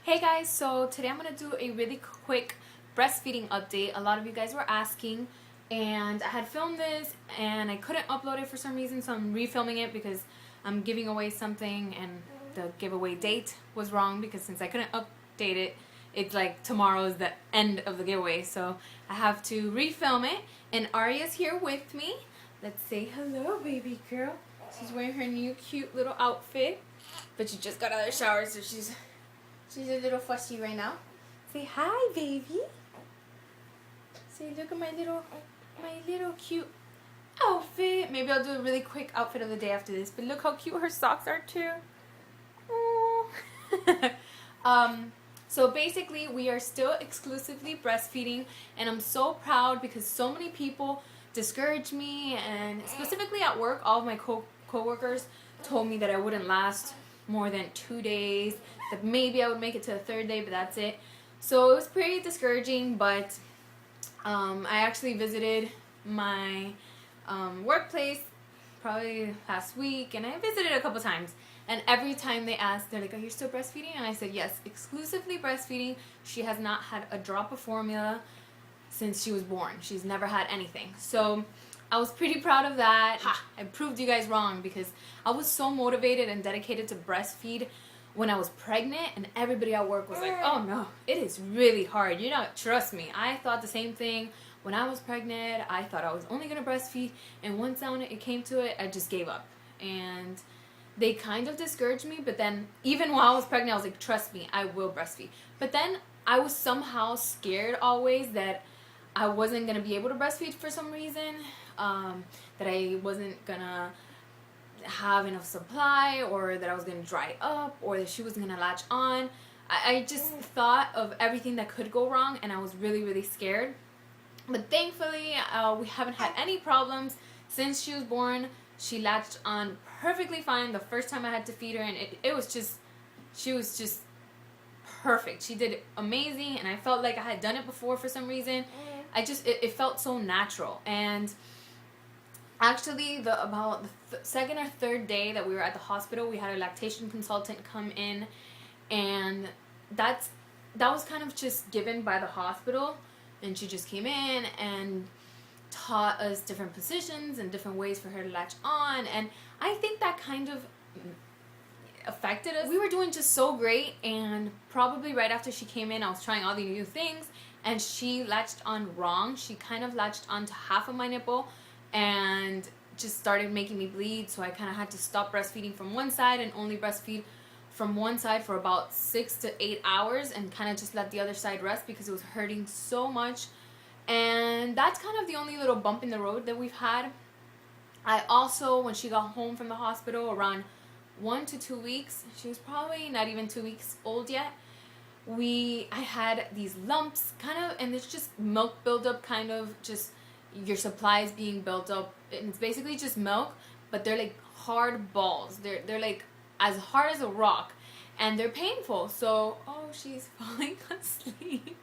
Hey guys, so today I'm going to do a really quick breastfeeding update. A lot of you guys were asking, and I had filmed this and I couldn't upload it for some reason, so I'm refilming it because I'm giving away something and the giveaway date was wrong because since I couldn't update it, it's like tomorrow is the end of the giveaway, so I have to refilm it. And Arya's here with me. Let's say hello, baby girl. She's wearing her new cute little outfit, but she just got out of the shower, so she's a little fussy right now. Say hi, baby. Say, look at my little cute outfit. Maybe I'll do a really quick outfit of the day after this, but look how cute her socks are too. So basically we are still exclusively breastfeeding, and I'm so proud because so many people discouraged me, and specifically at work, all of my co-workers told me that I wouldn't last more than 2 days, that maybe I would make it to the third day, but that's it. So it was pretty discouraging, but I actually visited my workplace probably last week, and I visited a couple times, and every time they asked, they're like, are you still breastfeeding? And I said yes, exclusively breastfeeding. She has not had a drop of formula since she was born. She's never had anything. So I was pretty proud of that. I proved you guys wrong because I was so motivated and dedicated to breastfeed when I was pregnant, and everybody at work was like, oh no, it is really hard. You don't trust me. I thought the same thing when I was pregnant. I thought I was only going to breastfeed, and once it came to it, I just gave up. And they kind of discouraged me, but then even while I was pregnant, I was like, trust me, I will breastfeed. But then I was somehow scared always that I wasn't going to be able to breastfeed for some reason, that I wasn't going to have enough supply, or that I was going to dry up, or that she wasn't going to latch on. I just thought of everything that could go wrong, and I was really, really scared. But thankfully, we haven't had any problems since she was born. She latched on perfectly fine the first time I had to feed her, and it was just, she was just perfect. She did amazing, and I felt like I had done it before for some reason. It felt so natural. And actually, about the second or third day that we were at the hospital, we had a lactation consultant come in, and that was kind of just given by the hospital, and she just came in and taught us different positions and different ways for her to latch on, and I think that kind of affected us. We were doing just so great, and probably right after she came in, I was trying all the new things, and she latched on wrong. She kind of latched onto half of my nipple and just started making me bleed, so I kind of had to stop breastfeeding from one side and only breastfeed from one side for about 6 to 8 hours, and kind of just let the other side rest because it was hurting so much. And that's kind of the only little bump in the road that we've had. I also, when she got home from the hospital around 1 to 2 weeks, she was probably not even 2 weeks old yet, I had these lumps kind of, and it's just milk buildup, kind of just your supplies being built up. And it's basically just milk, but they're like hard balls. They're like as hard as a rock, and they're painful. So, oh, she's falling asleep.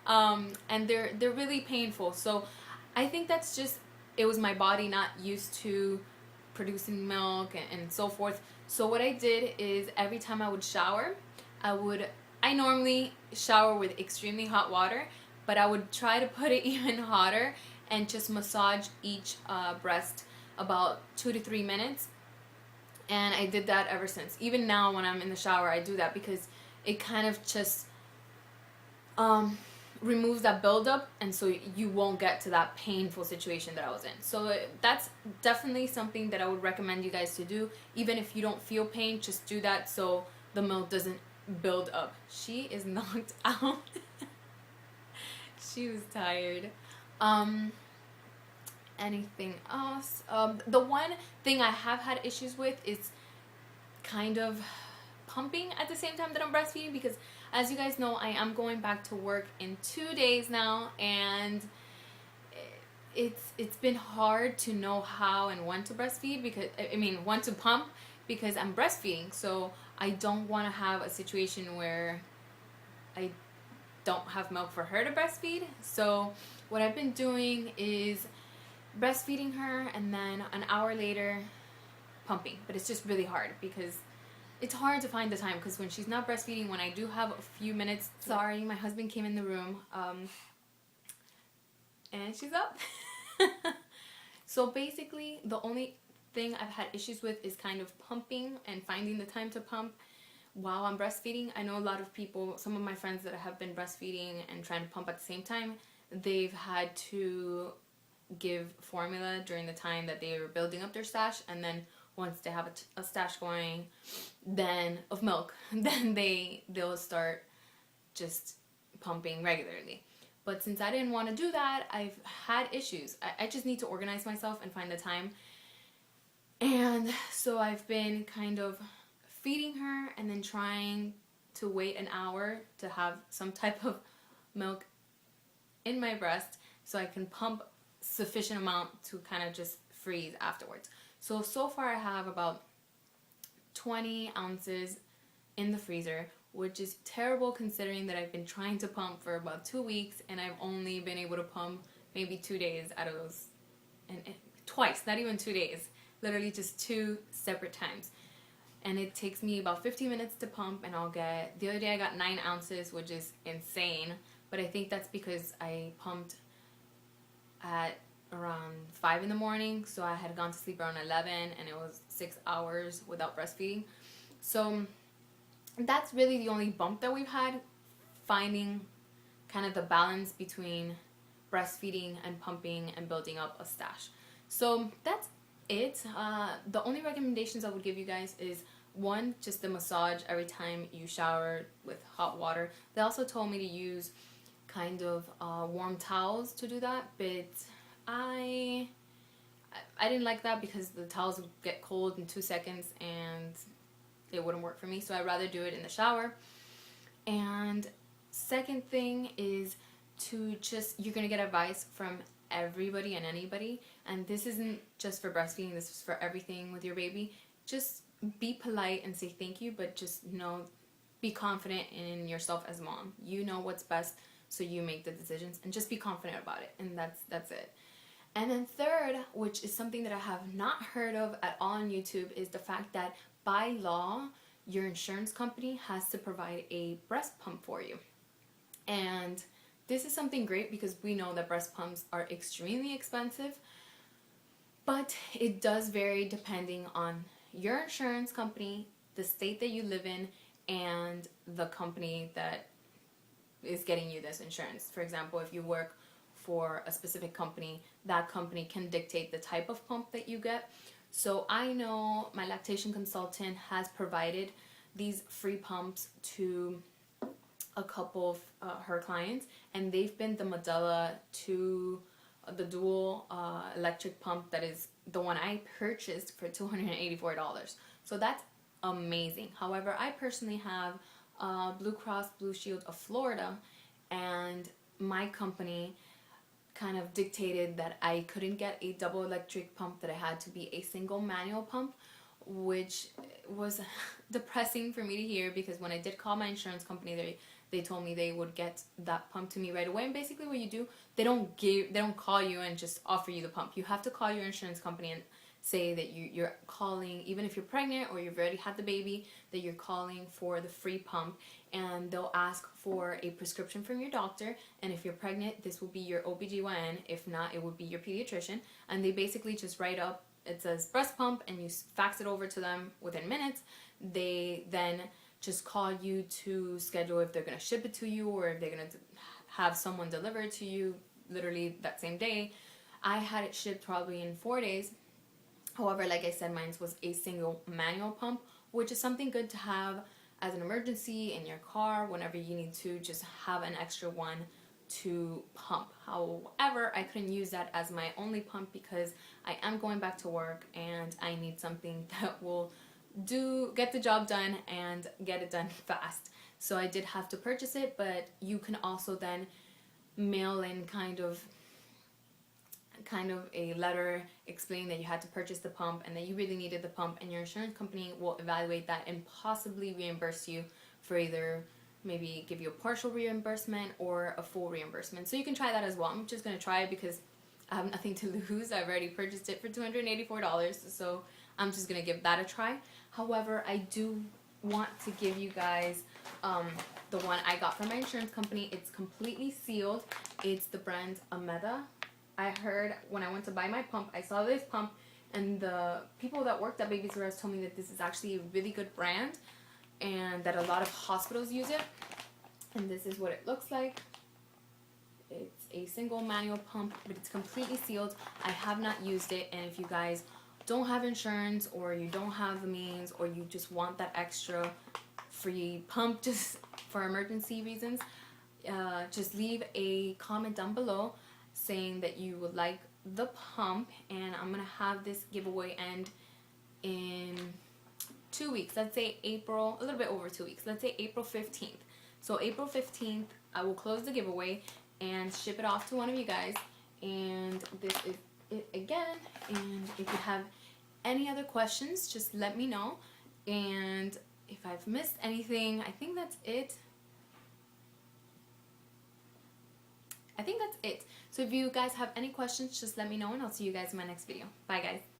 And they're really painful. So I think that's just, it was my body not used to producing milk and so forth. So what I did is every time I would shower, I normally shower with extremely hot water, but I would try to put it even hotter and just massage each breast about 2 to 3 minutes. And I did that ever since. Even now when I'm in the shower, I do that because it kind of just removes that buildup, and so you won't get to that painful situation that I was in. So that's definitely something that I would recommend you guys to do. Even if you don't feel pain, just do that so the milk doesn't build up. She is knocked out. She was tired. Anything else? The one thing I have had issues with is kind of pumping at the same time that I'm breastfeeding, because as you guys know, I am going back to work in 2 days now, and it's been hard to know how and when to breastfeed, because when to pump, because I'm breastfeeding. So I don't want to have a situation where I don't have milk for her to breastfeed. So what I've been doing is breastfeeding her and then an hour later pumping, but it's just really hard because it's hard to find the time because when she's not breastfeeding, when I do have a few minutes, sorry, my husband came in the room, and she's up. So basically, the only thing I've had issues with is kind of pumping and finding the time to pump while I'm breastfeeding. I know a lot of people, some of my friends that have been breastfeeding and trying to pump at the same time, they've had to give formula during the time that they were building up their stash, and then once they have a stash going then of milk, then they'll start just pumping regularly. But since I didn't want to do that, I've had issues. I just need to organize myself and find the time. And so I've been kind of feeding her and then trying to wait an hour to have some type of milk in my breast so I can pump sufficient amount to kind of just freeze afterwards. So far I have about 20 ounces in the freezer, which is terrible considering that I've been trying to pump for about 2 weeks and I've only been able to pump maybe 2 days out of those, and twice, not even 2 days, literally just 2 separate times. And it takes me about 15 minutes to pump, and I'll get, the other day I got 9 ounces, which is insane, but I think that's because I pumped at around 5 in the morning, so I had gone to sleep around 11, and it was 6 hours without breastfeeding. So that's really the only bump that we've had, finding kind of the balance between breastfeeding and pumping and building up a stash. So that's it. The only recommendations I would give you guys is, one, just the massage every time you shower with hot water. They also told me to use kind of warm towels to do that, but I didn't like that because the towels would get cold in 2 seconds and it wouldn't work for me, so I'd rather do it in the shower. And second thing is to just, you're gonna get advice from everybody and anybody, and this isn't just for breastfeeding, this is for everything with your baby. Just be polite and say thank you, but just know, be confident in yourself as a mom. You know what's best, so you make the decisions, and just be confident about it, and that's it. And then third, which is something that I have not heard of at all on YouTube, is the fact that by law, your insurance company has to provide a breast pump for you. And this is something great because we know that breast pumps are extremely expensive, but it does vary depending on your insurance company, the state that you live in, and the company that is getting you this insurance. For example, if you work for a specific company, that company can dictate the type of pump that you get. So I know my lactation consultant has provided these free pumps to a couple of her clients, and they've been the Medela to the dual electric pump that is the one I purchased for $284. So that's amazing. However, I personally have Blue Cross Blue Shield of Florida, and my company kind of dictated that I couldn't get a double electric pump, that I had to be a single manual pump, which was depressing for me to hear, because when I did call my insurance company, they told me they would get that pump to me right away. And basically what you do, they don't call you and just offer you the pump. You have to call your insurance company and say that you're calling, even if you're pregnant or you've already had the baby, that you're calling for the free pump, and they'll ask for a prescription from your doctor. And if you're pregnant, this will be your OBGYN. If not, it would be your pediatrician. And they basically just write up, it says breast pump, and you fax it over to them within minutes. They then just call you to schedule if they're going to ship it to you or if they're going to have someone deliver it to you literally that same day. I had it shipped probably in 4 days. However, like I said, mine was a single manual pump, which is something good to have as an emergency in your car whenever you need to just have an extra one to pump. However, I couldn't use that as my only pump because I am going back to work and I need something that will get the job done and get it done fast. So I did have to purchase it, but you can also then mail in kind of a letter explaining that you had to purchase the pump and that you really needed the pump, and your insurance company will evaluate that and possibly reimburse you for either maybe give you a partial reimbursement or a full reimbursement. So you can try that as well. I'm just going to try it because I have nothing to lose. I've already purchased it for $284, so I'm just going to give that a try. However, I do want to give you guys the one I got from my insurance company. It's completely sealed. It's the brand Ameda. I heard when I went to buy my pump, I saw this pump, and the people that worked at Babies R Us told me that this is actually a really good brand and that a lot of hospitals use it. And this is what it looks like. It's a single manual pump, but it's completely sealed. I have not used it, and if you guys don't have insurance, or you don't have the means, or you just want that extra free pump just for emergency reasons, just leave a comment down below saying that you would like the pump, and I'm gonna have this giveaway end in 2 weeks. Let's say April, a little bit over 2 weeks. Let's say April 15th. So April 15th, I will close the giveaway and ship it off to one of you guys. And this is it again. And if you have any other questions, just let me know. And if I've missed anything, I think that's it. So if you guys have any questions, just let me know, and I'll see you guys in my next video. Bye, guys.